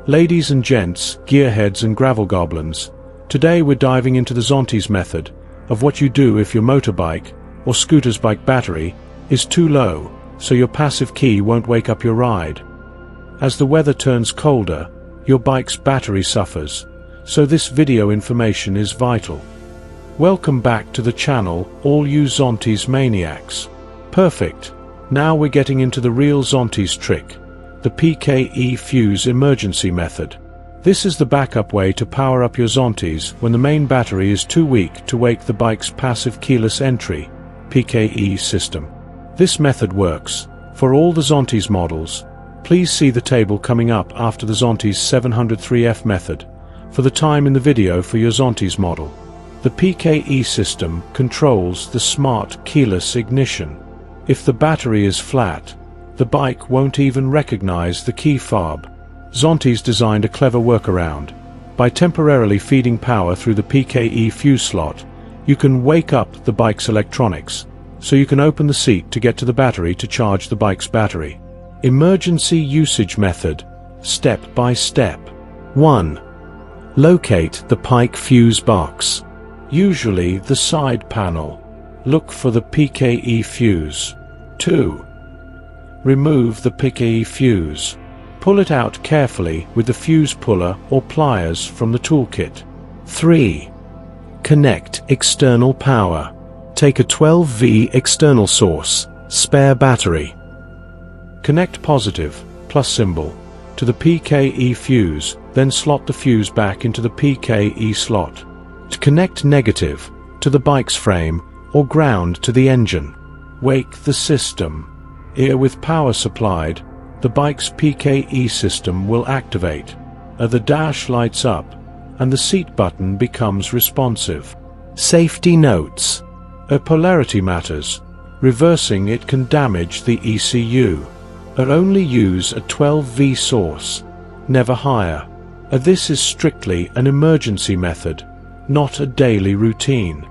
Ladies and gents, gearheads and gravel goblins, today we're diving into the Zontes method of what you do if your motorbike or scooter's bike battery is too low, so your passive key won't wake up your ride. As the weather turns colder, your bike's battery suffers, so this video information is vital. Welcome back to the channel, all you Zontes maniacs. Perfect. Now we're getting into the real Zontes trick, the PKE fuse emergency method. This is the backup way to power up your Zontes when the main battery is too weak to wake the bike's passive keyless entry (PKE) system. This method works for all the Zontes models. Please see the table coming up after the Zontes 703F method for the time in the video for your Zontes model. The PKE system controls the smart keyless ignition. If the battery is flat, the bike won't even recognize the key fob. Zontes designed a clever workaround. By temporarily feeding power through the PKE fuse slot, you can wake up the bike's electronics, so you can open the seat to get to the battery to charge the bike's battery. Emergency usage method, step by step. 1. Locate the pike fuse box. Usually the side panel. Look for the PKE fuse. 2. Remove the PKE fuse. Pull it out carefully with the fuse puller or pliers from the toolkit. 3. Connect external power. Take a 12V external source, spare battery. Connect positive, plus symbol, to the PKE fuse, then slot the fuse back into the PKE slot. To connect negative, to the bike's frame, or ground to the engine. Wake the system. Here with power supplied, the bike's PKE system will activate. The dash lights up, and the seat button becomes responsive. Safety notes. Polarity matters. Reversing it can damage the ECU. Only use a 12V source, never higher. This is strictly an emergency method, not a daily routine.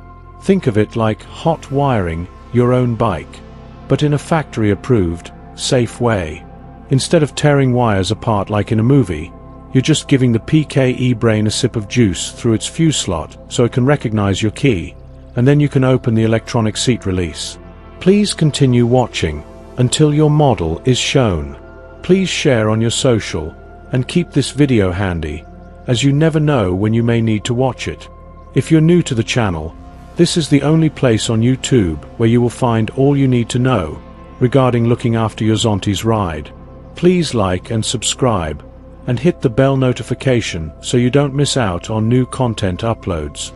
Think of it like hot wiring your own bike, but in a factory-approved, safe way. Instead of tearing wires apart like in a movie, you're just giving the PKE brain a sip of juice through its fuse slot so it can recognize your key, and then you can open the electronic seat release. Please continue watching until your model is shown. Please share on your social, and keep this video handy, as you never know when you may need to watch it. If you're new to the channel, this is the only place on YouTube where you will find all you need to know regarding looking after your Zontes ride. Please like and subscribe, and hit the bell notification so you don't miss out on new content uploads.